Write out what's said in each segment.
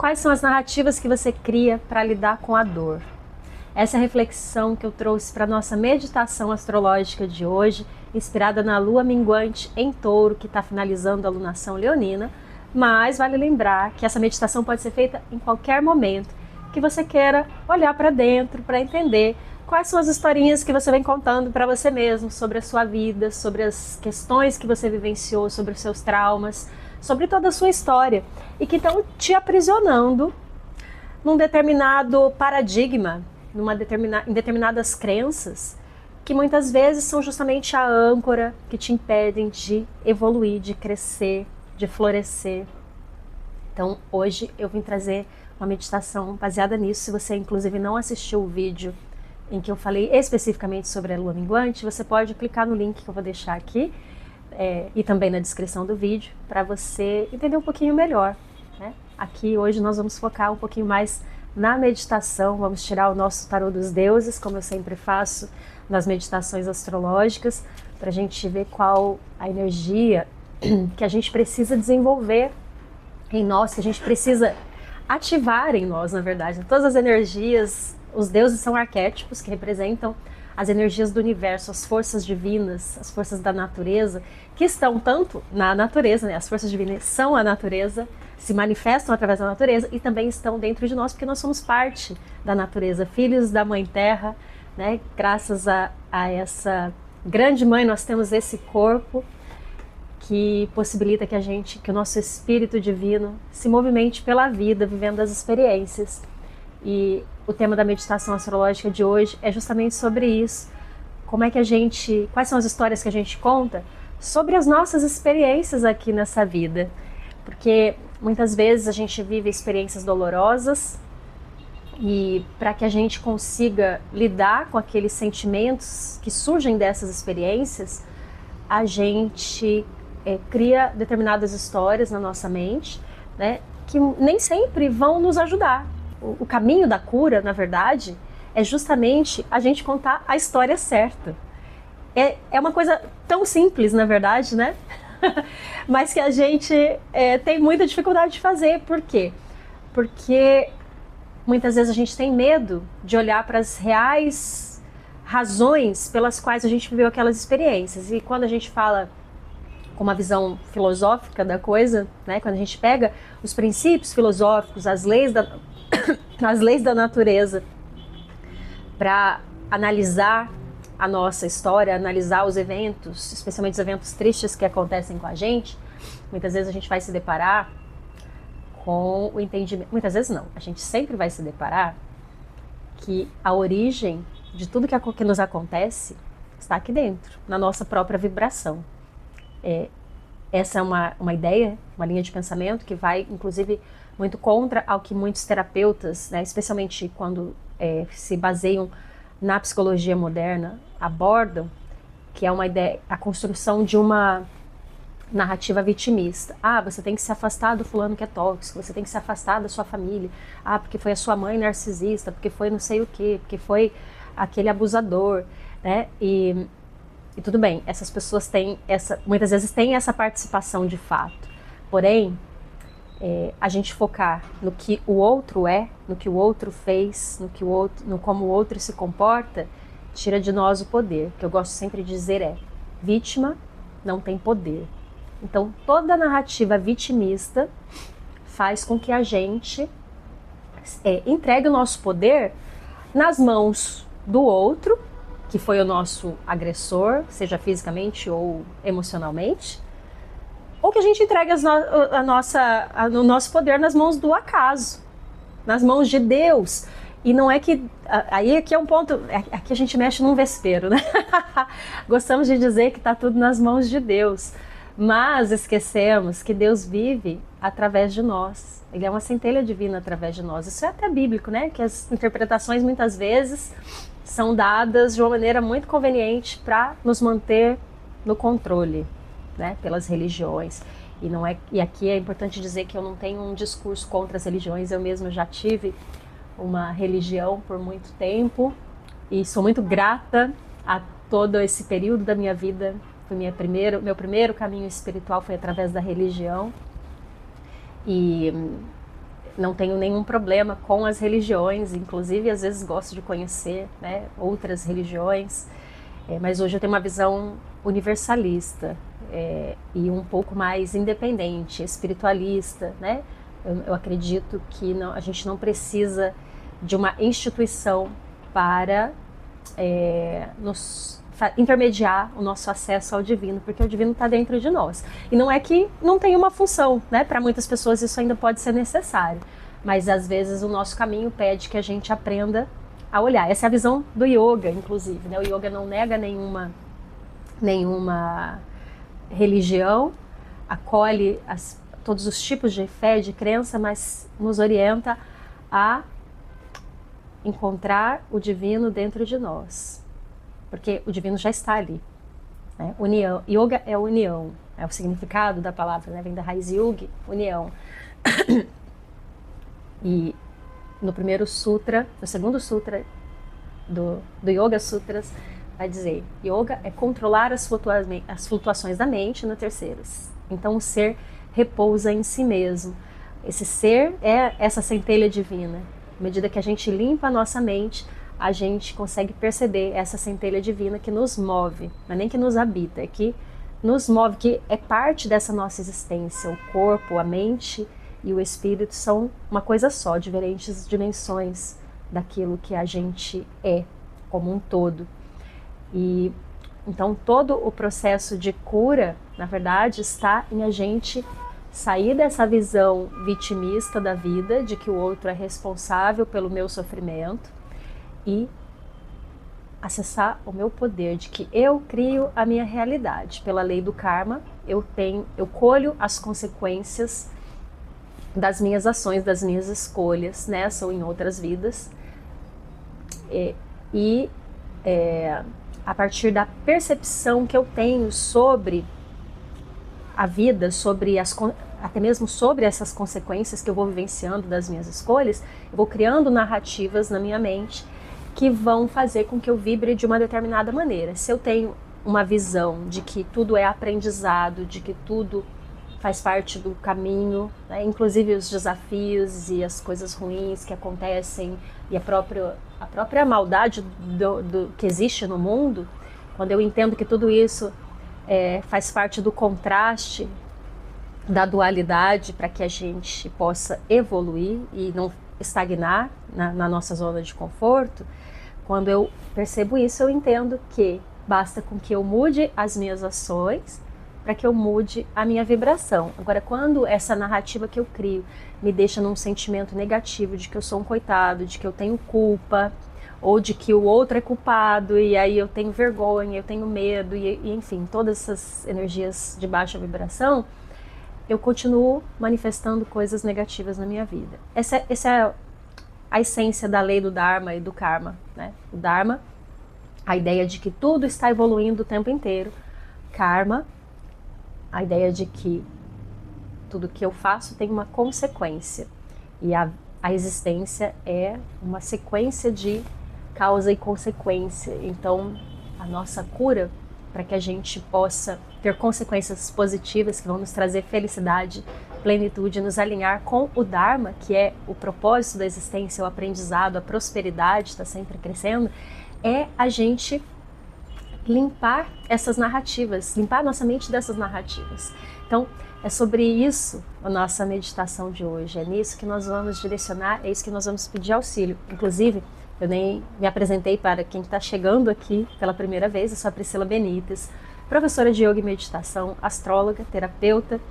quais são as narrativas que você cria para lidar com a dor? Essa é a reflexão que eu trouxe para a nossa meditação astrológica de hoje, inspirada na lua minguante em touro, que está finalizando a lunação leonina. Mas vale lembrar que essa meditação pode ser feita em qualquer momento que você queira olhar para dentro, para entender quais são as historinhas que você vem contando para você mesmo sobre a sua vida, sobre as questões que você vivenciou, sobre os seus traumas, sobre toda a sua história e que estão te aprisionando num determinado paradigma, em determinadas crenças que muitas vezes são justamente a âncora que te impedem de evoluir, de crescer, de florescer. Então hoje eu vim trazer uma meditação baseada nisso. Se você inclusive não assistiu o vídeo em que eu falei especificamente sobre a lua minguante, você pode clicar no link que eu vou deixar aqui e também na descrição do vídeo para você entender um pouquinho melhor, né? Aqui hoje nós vamos focar um pouquinho mais na meditação, vamos tirar o nosso tarô dos deuses, como eu sempre faço nas meditações astrológicas, para a gente ver qual a energia que a gente precisa desenvolver em nós, que a gente precisa ativar em nós, na verdade. Todas as energias, os deuses são arquétipos que representam as energias do universo, as forças divinas, as forças da natureza, que estão tanto na natureza, né? As forças divinas são a natureza, se manifestam através da natureza e também estão dentro de nós, porque nós somos parte da natureza, filhos da Mãe Terra, né? Graças a essa grande mãe, nós temos esse corpo que possibilita que o nosso espírito divino se movimente pela vida, vivendo as experiências. E o tema da meditação astrológica de hoje é justamente sobre isso. Quais são as histórias que a gente conta sobre as nossas experiências aqui nessa vida? Porque muitas vezes a gente vive experiências dolorosas e para que a gente consiga lidar com aqueles sentimentos que surgem dessas experiências, a gente cria determinadas histórias na nossa mente, né, que nem sempre vão nos ajudar. O caminho da cura, na verdade, é justamente a gente contar a história certa. É uma coisa tão simples, na verdade, né? Mas que a gente tem muita dificuldade de fazer. Por quê? Porque muitas vezes a gente tem medo de olhar para as reais razões pelas quais a gente viveu aquelas experiências. E quando a gente fala com uma visão filosófica da coisa, né, quando a gente pega os princípios filosóficos, as leis da natureza, para analisar a nossa história, analisar os eventos, especialmente os eventos tristes que acontecem com a gente, muitas vezes a gente vai se deparar com o entendimento, muitas vezes não, a gente sempre vai se deparar que a origem de tudo que nos acontece está aqui dentro, na nossa própria vibração. Essa é uma ideia, uma linha de pensamento que vai, inclusive, muito contra ao que muitos terapeutas, né, especialmente quando se baseiam na psicologia moderna, abordam, que é uma ideia, a construção de uma narrativa vitimista. Você tem que se afastar do fulano que é tóxico, você tem que se afastar da sua família, porque foi a sua mãe narcisista, porque foi não sei o quê, porque foi aquele abusador, né? E tudo bem, essas pessoas muitas vezes têm essa participação de fato. Porém, a gente focar no que o outro é, no que o outro fez, no como o outro se comporta, tira de nós o poder. O que eu gosto sempre de dizer vítima não tem poder. Então, toda narrativa vitimista faz com que a gente entregue o nosso poder nas mãos do outro, que foi o nosso agressor, seja fisicamente ou emocionalmente, ou que a gente entregue o nosso poder nas mãos do acaso, nas mãos de Deus. E não é que... Aí aqui é um ponto... Aqui a gente mexe num vespeiro, né? Gostamos de dizer que está tudo nas mãos de Deus. Mas esquecemos que Deus vive através de nós. Ele é uma centelha divina através de nós. Isso é até bíblico, né? Que as interpretações muitas vezes são dadas de uma maneira muito conveniente para nos manter no controle, né? Pelas religiões. E aqui é importante dizer que eu não tenho um discurso contra as religiões. Eu mesma já tive uma religião por muito tempo e sou muito grata a todo esse período da minha vida. Meu primeiro caminho espiritual foi através da religião e não tenho nenhum problema com as religiões, inclusive às vezes gosto de conhecer, né, outras religiões, mas hoje eu tenho uma visão universalista e um pouco mais independente, espiritualista, né? Eu acredito que a gente não precisa de uma instituição para nos intermediar o nosso acesso ao divino, porque o divino está dentro de nós. E não é que não tem uma função, né? Para muitas pessoas isso ainda pode ser necessário, mas às vezes o nosso caminho pede que a gente aprenda a olhar. Essa é a visão do yoga, inclusive, né? O yoga não nega nenhuma religião, acolhe todos os tipos de fé, de crença, mas nos orienta a encontrar o divino dentro de nós, porque o divino já está ali, né? União, yoga é união, é o significado da palavra, né? Vem da raiz yugi, união. E no primeiro sutra, no segundo sutra do Yoga Sutras, vai dizer: yoga é controlar as flutuações da mente. No terceiro, então o ser repousa em si mesmo. Esse ser é essa centelha divina. À medida que a gente limpa a nossa mente, a gente consegue perceber essa centelha divina que nos move, não é nem que nos habita, é que nos move, que é parte dessa nossa existência. O corpo, a mente e o espírito são uma coisa só, diferentes dimensões daquilo que a gente é como um todo. E então todo o processo de cura, na verdade, está em a gente sair dessa visão vitimista da vida, de que o outro é responsável pelo meu sofrimento, e acessar o meu poder, de que eu crio a minha realidade. Pela lei do karma, eu colho as consequências das minhas ações, das minhas escolhas, nessa ou em outras vidas. A partir da percepção que eu tenho sobre a vida, até mesmo sobre essas consequências que eu vou vivenciando das minhas escolhas, eu vou criando narrativas na minha mente que vão fazer com que eu vibre de uma determinada maneira. Se eu tenho uma visão de que tudo é aprendizado, de que tudo faz parte do caminho, né? Inclusive os desafios e as coisas ruins que acontecem e a própria maldade do que existe no mundo, quando eu entendo que tudo isso faz parte do contraste, da dualidade, para que a gente possa evoluir e não estagnar na nossa zona de conforto, quando eu percebo isso, eu entendo que basta com que eu mude as minhas ações para que eu mude a minha vibração. Agora, quando essa narrativa que eu crio me deixa num sentimento negativo de que eu sou um coitado, de que eu tenho culpa, ou de que o outro é culpado, e aí eu tenho vergonha, eu tenho medo, e enfim, todas essas energias de baixa vibração, eu continuo manifestando coisas negativas na minha vida. Essa é a essência da lei do Dharma e do Karma, né? O Dharma, a ideia de que tudo está evoluindo o tempo inteiro. Karma, a ideia de que tudo que eu faço tem uma consequência. E a existência é uma sequência de causa e consequência. Então, a nossa cura, para que a gente possa ter consequências positivas que vão nos trazer felicidade, plenitude, nos alinhar com o Dharma, que é o propósito da existência, o aprendizado, a prosperidade está sempre crescendo, é a gente limpar essas narrativas, limpar a nossa mente dessas narrativas. Então, é sobre isso a nossa meditação de hoje, é nisso que nós vamos direcionar, é isso que nós vamos pedir auxílio. Inclusive, eu nem me apresentei para quem está chegando aqui pela primeira vez, eu sou a Priscila Benites, professora de yoga e meditação, astróloga, terapeuta,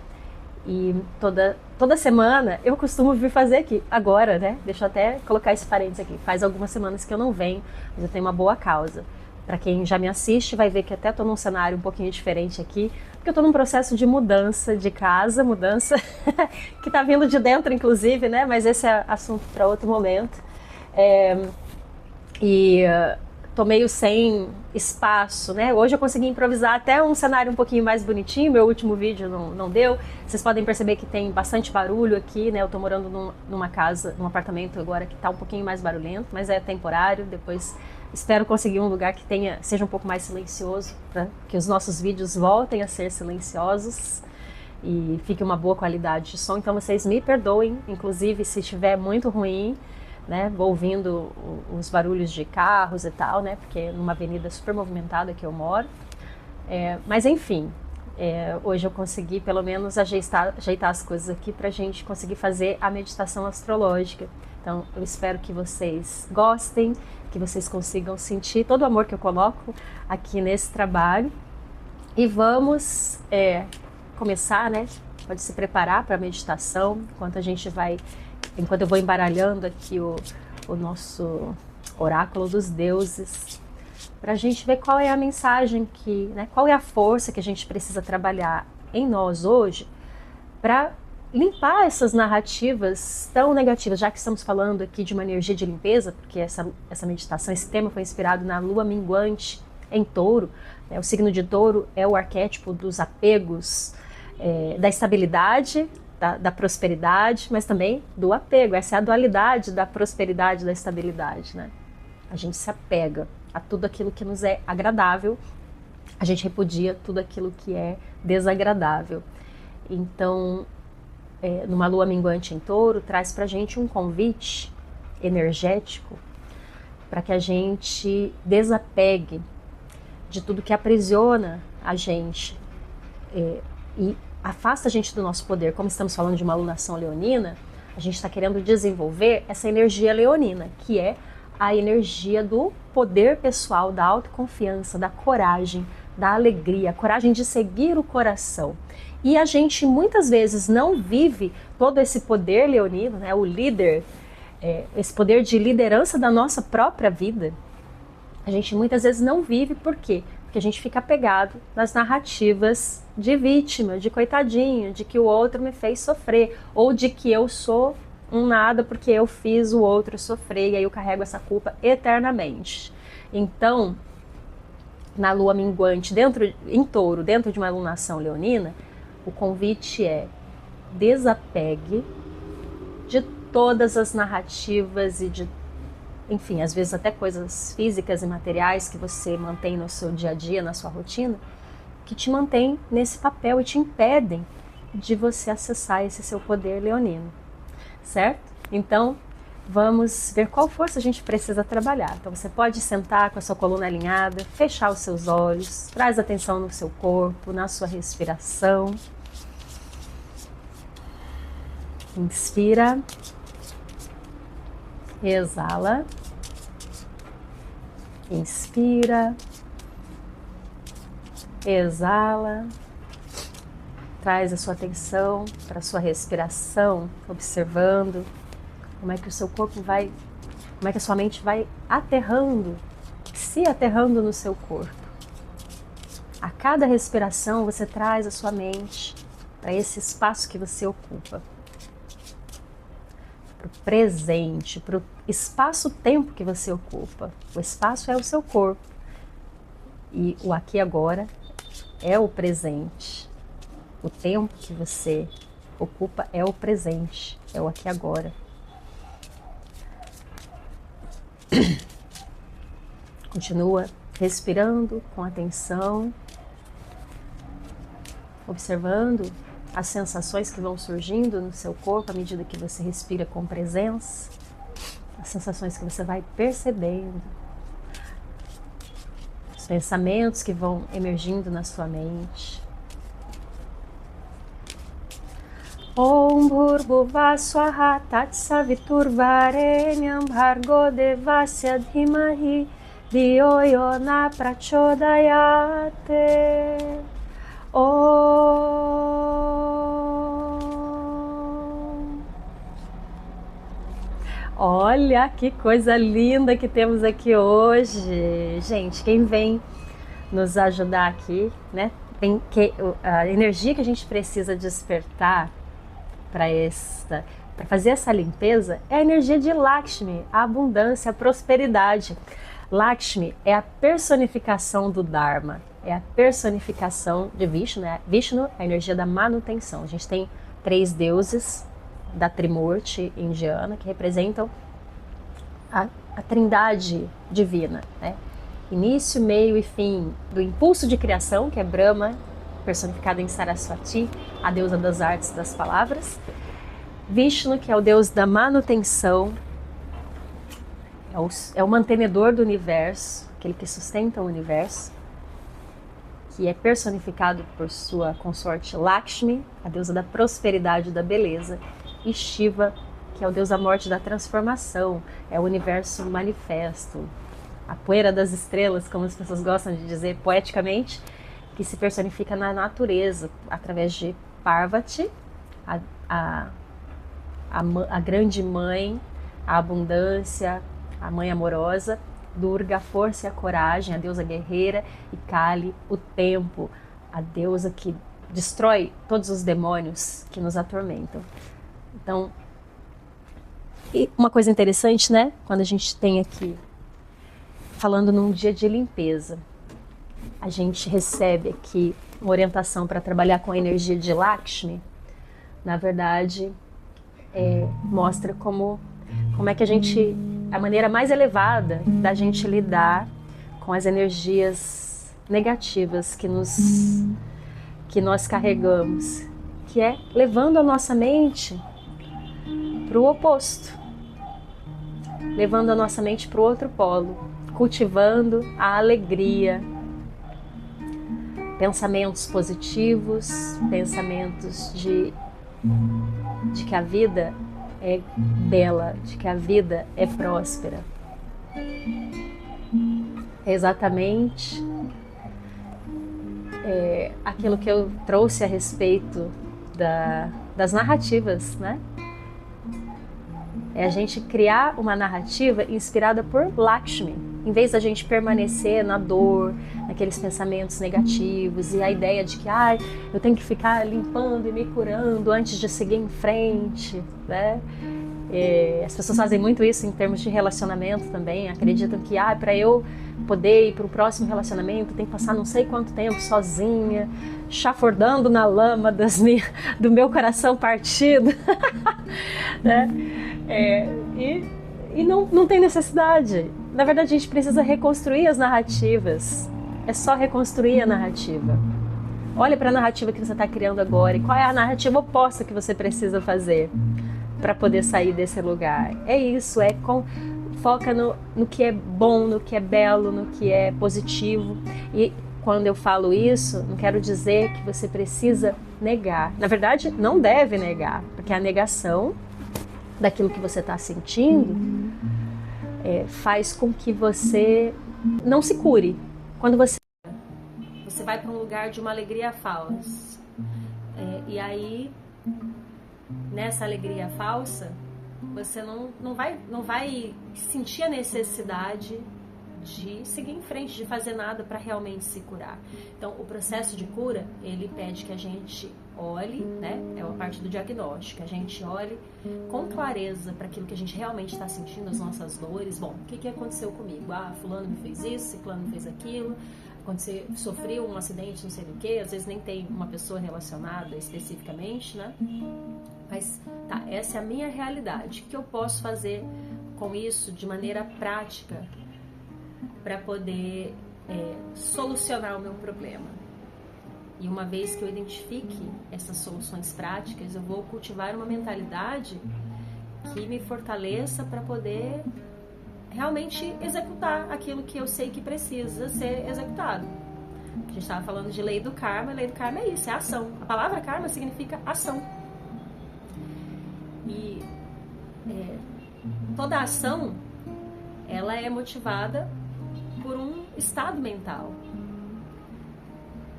e toda semana eu costumo vir fazer aqui, agora, né? Deixa eu até colocar esse parênteses aqui, faz algumas semanas que eu não venho, mas eu tenho uma boa causa. Para quem já me assiste vai ver que até estou num cenário um pouquinho diferente aqui, porque eu estou num processo de mudança de casa, mudança que está vindo de dentro inclusive, né? Mas esse é assunto para outro momento. Tô meio sem espaço, né? Hoje eu consegui improvisar até um cenário um pouquinho mais bonitinho, meu último vídeo não deu. Vocês podem perceber que tem bastante barulho aqui, né? Eu tô morando numa casa, num apartamento agora que tá um pouquinho mais barulhento, mas é temporário. Depois espero conseguir um lugar que seja um pouco mais silencioso, para que os nossos vídeos voltem a ser silenciosos. e fique uma boa qualidade de som. Então vocês me perdoem, inclusive se estiver muito ruim, né, ouvindo os barulhos de carros e tal, né, porque é numa avenida super movimentada que eu moro. Mas enfim, hoje eu consegui pelo menos ajeitar as coisas aqui para a gente conseguir fazer a meditação astrológica. Então eu espero que vocês gostem, que vocês consigam sentir todo o amor que eu coloco aqui nesse trabalho. E vamos começar, né? Pode se preparar para a meditação, enquanto eu vou embaralhando aqui o nosso oráculo dos deuses, para a gente ver qual é a mensagem qual é a força que a gente precisa trabalhar em nós hoje para limpar essas narrativas tão negativas, já que estamos falando aqui de uma energia de limpeza, porque essa meditação, esse tema foi inspirado na lua minguante em Touro. O signo de Touro é o arquétipo dos apegos, da estabilidade, da prosperidade, mas também do apego. Essa é a dualidade da prosperidade e da estabilidade, né? A gente se apega a tudo aquilo que nos é agradável, a gente repudia tudo aquilo que é desagradável. Então, numa lua minguante em Touro, traz pra gente um convite energético para que a gente desapegue de tudo que aprisiona a gente e afasta a gente do nosso poder. Como estamos falando de uma alunação leonina, a gente está querendo desenvolver essa energia leonina, que é a energia do poder pessoal, da autoconfiança, da coragem, da alegria, a coragem de seguir o coração. E a gente muitas vezes não vive todo esse poder leonino, né, o líder, esse poder de liderança da nossa própria vida. A gente muitas vezes não vive, por quê? Porque a gente fica apegado nas narrativas de vítima, de coitadinho, de que o outro me fez sofrer, ou de que eu sou um nada porque eu fiz o outro sofrer, e aí eu carrego essa culpa eternamente. Então, na lua minguante, em Touro, dentro de uma alunação leonina, o convite é: desapegue de todas as narrativas e enfim, às vezes até coisas físicas e materiais que você mantém no seu dia a dia, na sua rotina, que te mantém nesse papel e te impedem de você acessar esse seu poder leonino, certo? Então, vamos ver qual força a gente precisa trabalhar. Então você pode sentar com a sua coluna alinhada, fechar os seus olhos, traz atenção no seu corpo, na sua respiração. Inspira. Exala. Inspira. Exala. Traz a sua atenção para a sua respiração, observando como é que o seu corpo vai, como é que a sua mente vai se aterrando no seu corpo. A cada respiração você traz a sua mente para esse espaço que você ocupa, para o presente, para o espaço-tempo que você ocupa. O espaço é o seu corpo e o aqui e agora é o presente. O tempo que você ocupa é o presente, é o aqui e agora. Continua respirando com atenção, observando as sensações que vão surgindo no seu corpo à medida que você respira com presença, as sensações que você vai percebendo, os pensamentos que vão emergindo na sua mente. Om Bhurbuva Swaha Tatsaviturvarenyam Bhargo Devasya Dhimahi Dhiyo Yo Na Prachodayate. Om. Olha que coisa linda que temos aqui hoje. Gente, quem vem nos ajudar aqui, né? A energia que a gente precisa despertar para fazer essa limpeza é a energia de Lakshmi, a abundância, a prosperidade. Lakshmi é a personificação do Dharma, é a personificação de Vishnu, né? Vishnu é a energia da manutenção. A gente tem 3 deuses da Trimurti indiana que representam a trindade divina, né? Início, meio e fim do impulso de criação, que é Brahma, personificado em Saraswati, a deusa das artes e das palavras. Vishnu, que é o deus da manutenção, é o mantenedor do universo, aquele que sustenta o universo, que é personificado por sua consorte Lakshmi, a deusa da prosperidade e da beleza, e Shiva, que é o deus da morte e da transformação, é o universo manifesto, a poeira das estrelas, como as pessoas gostam de dizer poeticamente, que se personifica na natureza, através de Parvati, a grande mãe, a abundância, a mãe amorosa, Durga, a força e a coragem, a deusa guerreira, e Kali, o tempo, a deusa que destrói todos os demônios que nos atormentam. Então, e uma coisa interessante, né? Quando a gente tem aqui, falando num dia de limpeza, a gente recebe aqui uma orientação para trabalhar com a energia de Lakshmi. Na verdade, mostra como é que a maneira mais elevada da gente lidar com as energias negativas que nós carregamos, que é levando a nossa mente para o oposto, levando a nossa mente para o outro polo, cultivando a alegria, pensamentos positivos, pensamentos de que a vida é bela, de que a vida é próspera. É exatamente aquilo que eu trouxe a respeito das narrativas, né? É a gente criar uma narrativa inspirada por Lakshmi, em vez da gente permanecer na dor, naqueles pensamentos negativos e a ideia de que eu tenho que ficar limpando e me curando antes de seguir em frente, né? As pessoas fazem muito isso em termos de relacionamento também, acreditam que para eu poder ir para o próximo relacionamento tem que passar não sei quanto tempo sozinha, chafurdando na lama do meu coração partido, né? E não tem necessidade. Na verdade, a gente precisa reconstruir as narrativas. É só reconstruir a narrativa. Olha para a narrativa que você está criando agora e qual é a narrativa oposta que você precisa fazer para poder sair desse lugar. É isso, foca no que é bom, no que é belo, no que é positivo. E quando eu falo isso, não quero dizer que você precisa negar. Na verdade, não deve negar, porque a negação daquilo que você está sentindo faz com que você não se cure. Quando você vai para um lugar de uma alegria falsa, e aí nessa alegria falsa você não vai sentir a necessidade de seguir em frente, de fazer nada para realmente se curar. Então, o processo de cura, ele pede que a gente olhe, né? É a parte do diagnóstico, a gente olhe com clareza para aquilo que a gente realmente está sentindo, as nossas dores. Bom, o que aconteceu comigo? Fulano me fez isso, ciclano me fez aquilo, sofri um acidente, não sei do que, às vezes nem tem uma pessoa relacionada especificamente, né? Mas, essa é a minha realidade. O que eu posso fazer com isso de maneira prática para poder solucionar o meu problema? E uma vez que eu identifique essas soluções práticas, eu vou cultivar uma mentalidade que me fortaleça para poder realmente executar aquilo que eu sei que precisa ser executado. A gente estava falando de lei do karma. A lei do karma é isso, é ação. A palavra karma significa ação. E toda ação, ela é motivada por um estado mental.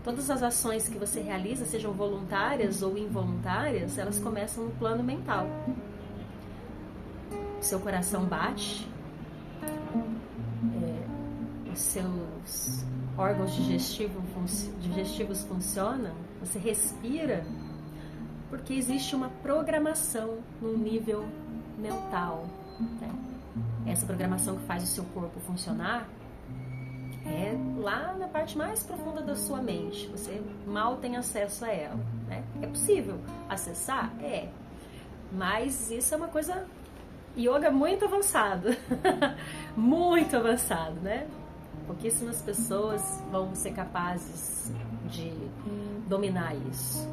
Todas as ações que você realiza, sejam voluntárias ou involuntárias, elas começam no plano mental. Seu coração bate, os seus órgãos digestivos funcionam, você respira, porque existe uma programação no nível mental, né? Essa programação que faz o seu corpo funcionar é lá na parte mais profunda da sua mente. Você mal tem acesso a ela, né? É possível acessar? Mas isso é uma coisa yoga muito avançado. Muito avançado, né? Pouquíssimas pessoas vão ser capazes de dominar isso.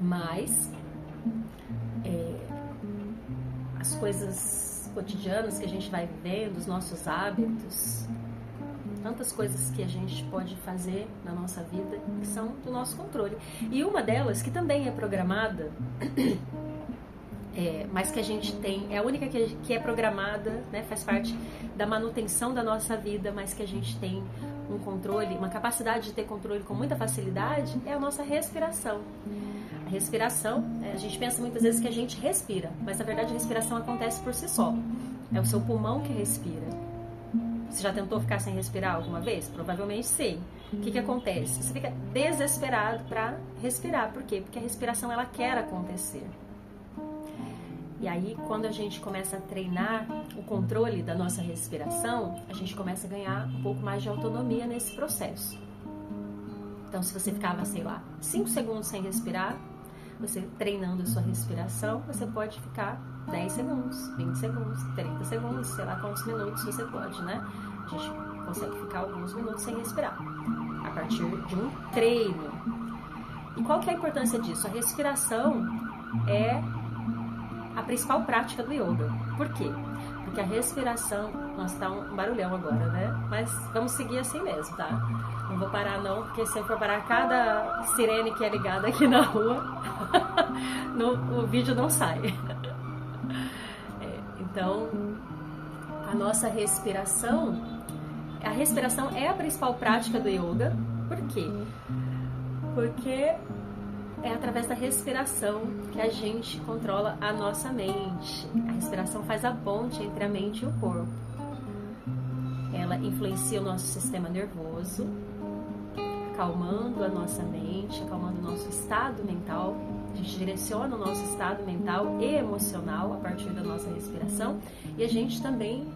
Mas as coisas cotidianas que a gente vai vivendo, os nossos hábitos, tantas coisas que a gente pode fazer na nossa vida que são do nosso controle. E uma delas, que também é programada, mas que a gente tem, é a única que é programada, né, faz parte da manutenção da nossa vida, mas que a gente tem um controle, uma capacidade de ter controle com muita facilidade, é a nossa respiração. A respiração, a gente pensa muitas vezes que a gente respira, mas na verdade a respiração acontece por si só. É o seu pulmão que respira. Você já tentou ficar sem respirar alguma vez? Provavelmente sim. O que acontece? Você fica desesperado para respirar. Por quê? Porque a respiração ela quer acontecer. E aí, quando a gente começa a treinar o controle da nossa respiração, a gente começa a ganhar um pouco mais de autonomia nesse processo. Então, se você ficava, sei lá, 5 segundos sem respirar, você treinando a sua respiração, você pode ficar 10 segundos, 20 segundos, 30 segundos, sei lá quantos minutos você pode, né? A gente consegue ficar alguns minutos sem respirar, a partir de um treino. E qual que é a importância disso? A respiração é a principal prática do yoga. Por quê? Porque a respiração... Nossa, tá um barulhão agora, né? Mas vamos seguir assim mesmo, tá? Não vou parar não, porque se eu for parar cada sirene que é ligada aqui na rua, o vídeo não sai. Então, a nossa respiração... A respiração é a principal prática do yoga. Por quê? Porque é através da respiração que a gente controla a nossa mente. A respiração faz a ponte entre a mente e o corpo. Ela influencia o nosso sistema nervoso, acalmando a nossa mente, acalmando o nosso estado mental. A gente direciona o nosso estado mental e emocional a partir da nossa respiração. E a gente também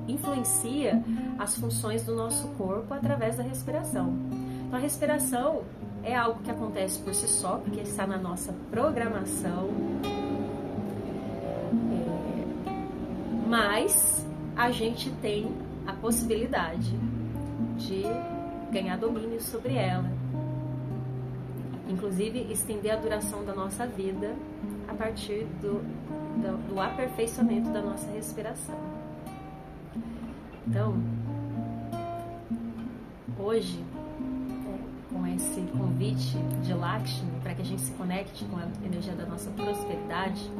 influencia as funções do nosso corpo através da respiração. Então, a respiração é algo que acontece por si só, porque está na nossa programação, mas a gente tem a possibilidade de ganhar domínio sobre ela, inclusive estender a duração da nossa vida a partir do aperfeiçoamento da nossa respiração. Então, hoje, com esse convite de Lakshmi, para que a gente se conecte com a energia da nossa prosperidade,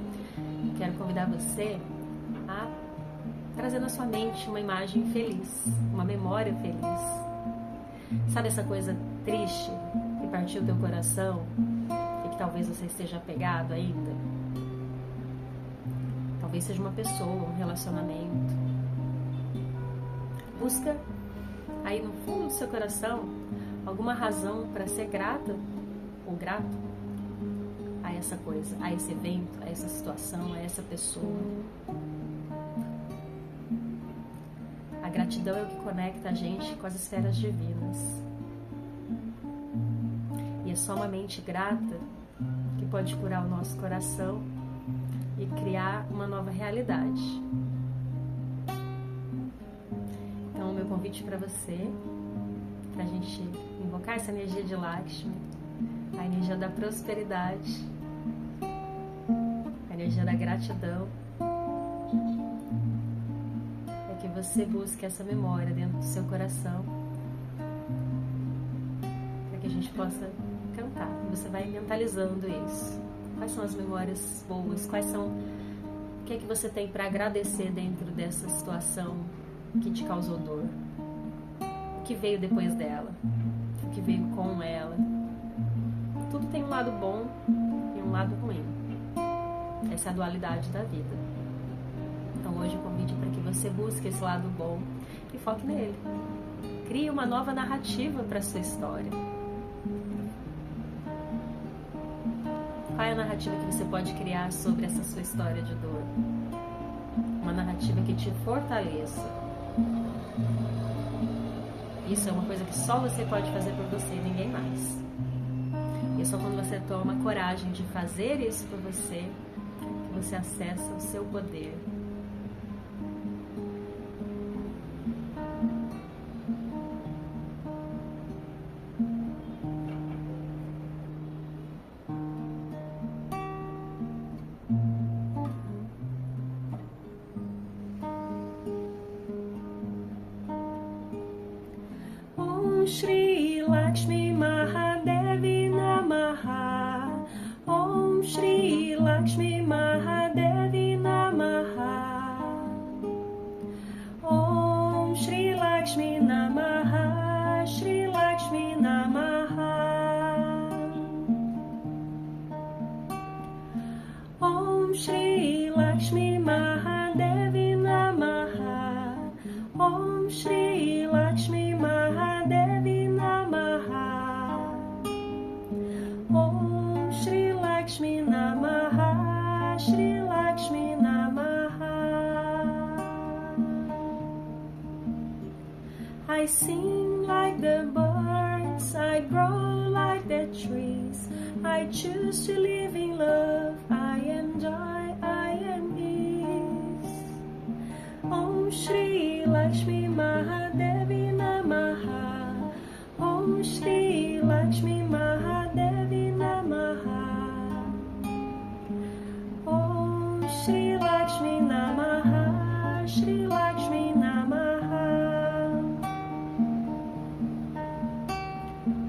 quero convidar você a trazer na sua mente uma imagem feliz, uma memória feliz. Sabe essa coisa triste que partiu o teu coração e que talvez você esteja apegado ainda? Talvez seja uma pessoa, um relacionamento. Busca aí no fundo do seu coração alguma razão para ser grata ou grato a essa coisa, a esse evento, a essa situação, a essa pessoa. A gratidão é o que conecta a gente com as esferas divinas. E é só uma mente grata que pode curar o nosso coração e criar uma nova realidade. Então, o meu convite para você, para a gente invocar essa energia de Lakshmi, a energia da prosperidade, a energia da gratidão, é que você busque essa memória dentro do seu coração, para que a gente possa cantar. E você vai mentalizando isso. Quais são as memórias boas? O que é que você tem para agradecer dentro dessa situação que te causou dor? O que veio depois dela? O que veio com ela? Tudo tem um lado bom e um lado ruim. Essa é a dualidade da vida. Então hoje o convite é para que você busque esse lado bom e foque nele. Crie uma nova narrativa para a sua história. Qual é a narrativa que você pode criar sobre essa sua história de dor? Uma narrativa que te fortaleça. Isso é uma coisa que só você pode fazer por você e ninguém mais. E é só quando você toma coragem de fazer isso por você que você acessa o seu poder. Shri Lakshmi Mahadevi Namaha. Om Shri Lakshmi Mahadevi Namaha. Om Shri Lakshmi Namaha. Shri Lakshmi Namaha. Om Shri Lakshmi Mahadevi Namaha. Om Shri Lakshmi Mahadevi Namaha. Om Shri Lakshmi Namaha. Shri Lakshmi Namaha. I sing like the birds, I grow like the trees. I choose to live in love, I am joy, I am ease. Om Shri Lakshmi Mahadevi Namaha. Om Shri Lakshmi Mahadevi Namaha. Om Shri Lakshmi Namaha. Shri Lakshmi Namaha.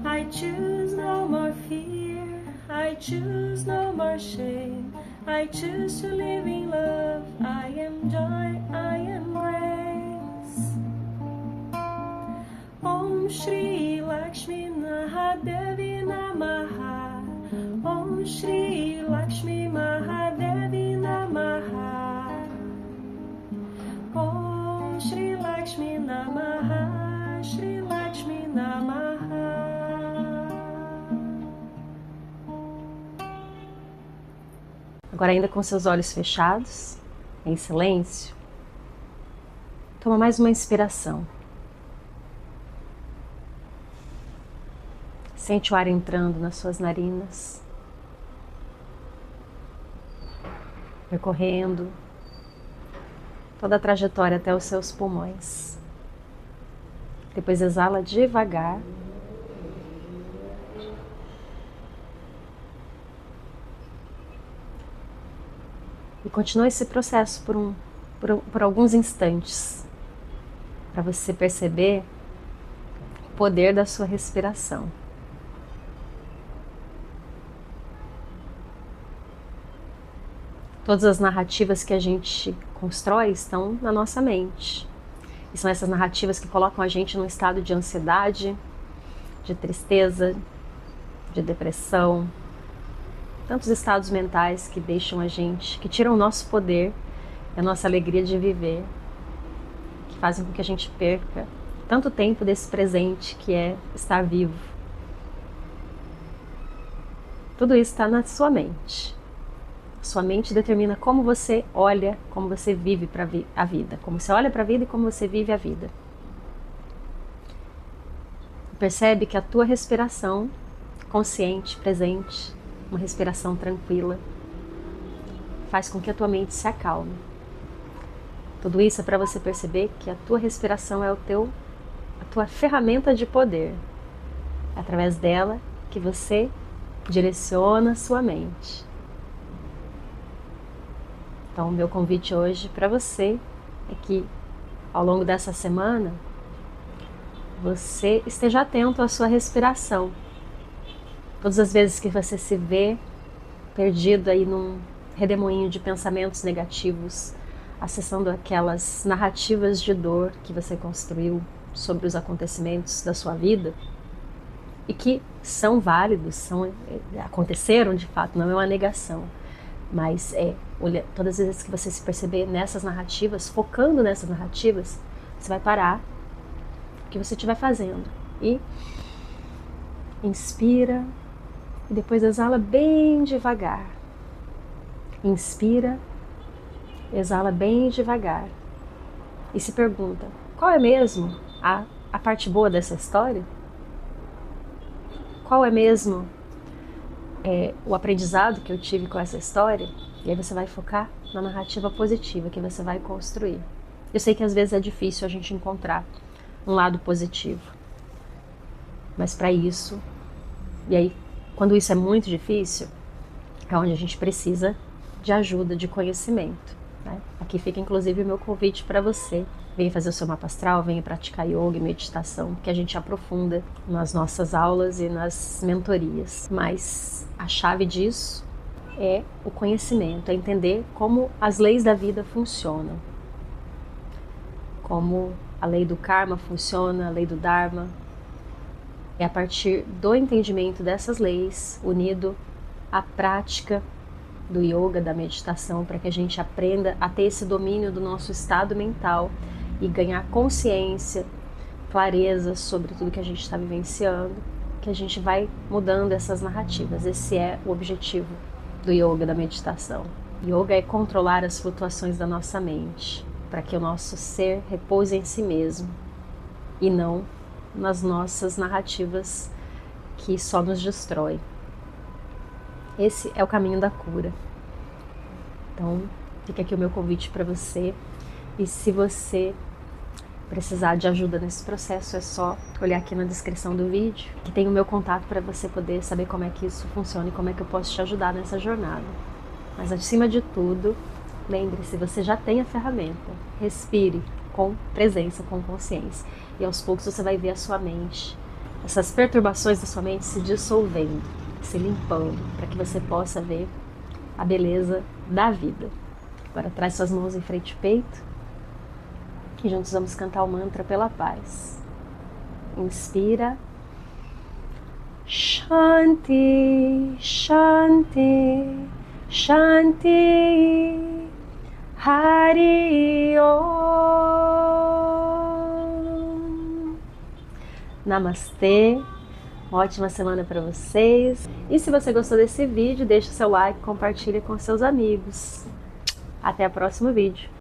I choose no more fear, I choose no more shame. I choose to live in love, I am joy, I am grace. Om Shri Lakshmi Mahadevi Namaha. Om Shri Lakshmi Mahadevi Namaha. Om Shri Lakshmi Namaha. Shri Lakshmi Namaha. Agora, ainda com seus olhos fechados, em silêncio, toma mais uma inspiração. Sente o ar entrando nas suas narinas, percorrendo toda a trajetória até os seus pulmões. Depois exala devagar. E continua esse processo por alguns instantes, para você perceber o poder da sua respiração. Todas as narrativas que a gente constrói estão na nossa mente. E são essas narrativas que colocam a gente num estado de ansiedade, de tristeza, de depressão. Tantos estados mentais que deixam a gente, que tiram o nosso poder e a nossa alegria de viver, que fazem com que a gente perca tanto tempo desse presente que é estar vivo. Tudo isso está na sua mente. Sua mente determina como você olha, como você vive para a vida, como você olha para a vida e como você vive a vida. Percebe que a tua respiração consciente, presente, uma respiração tranquila, faz com que a tua mente se acalme. Tudo isso é para você perceber que a tua respiração é a tua ferramenta de poder. É através dela que você direciona a sua mente. Então, o meu convite hoje para você é que, ao longo dessa semana, você esteja atento à sua respiração. Todas as vezes que você se vê perdido aí num redemoinho de pensamentos negativos, acessando aquelas narrativas de dor que você construiu sobre os acontecimentos da sua vida e que são válidos, aconteceram de fato, não é uma negação, mas todas as vezes que você se perceber nessas narrativas, focando nessas narrativas, você vai parar o que você estiver fazendo e inspira e depois exala bem devagar. Inspira, exala bem devagar e se pergunta, qual é mesmo a parte boa dessa história? Qual é mesmo o aprendizado que eu tive com essa história? E aí você vai focar na narrativa positiva que você vai construir. Eu sei que às vezes é difícil a gente encontrar um lado positivo, mas para isso, e aí quando isso é muito difícil, é onde a gente precisa de ajuda, de conhecimento, né? Aqui fica inclusive o meu convite para você venha fazer o seu mapa astral, venha praticar yoga e meditação, que a gente aprofunda nas nossas aulas e nas mentorias. Mas a chave disso é o conhecimento, é entender como as leis da vida funcionam, como a lei do karma funciona, a lei do dharma. É a partir do entendimento dessas leis, unido à prática do yoga, da meditação, para que a gente aprenda a ter esse domínio do nosso estado mental e ganhar consciência, clareza sobre tudo que a gente está vivenciando, que a gente vai mudando essas narrativas. Esse é o objetivo do yoga, da meditação. Yoga é controlar as flutuações da nossa mente, para que o nosso ser repouse em si mesmo e não nas nossas narrativas que só nos destrói. Esse é o caminho da cura. Então, fica aqui o meu convite para você. E se você precisar de ajuda nesse processo, é só olhar aqui na descrição do vídeo, que tem o meu contato para você poder saber como é que isso funciona e como é que eu posso te ajudar nessa jornada. Mas acima de tudo, lembre-se, você já tem a ferramenta. Respire com presença, com consciência. E aos poucos você vai ver a sua mente, essas perturbações da sua mente se dissolvendo, se limpando, para que você possa ver a beleza da vida. Agora traz suas mãos em frente ao peito e juntos vamos cantar o mantra pela paz. Inspira. Shanti, Shanti, Shanti, Hari Om. Namastê. Uma ótima semana para vocês. E se você gostou desse vídeo, deixa o seu like, compartilhe com seus amigos. Até o próximo vídeo.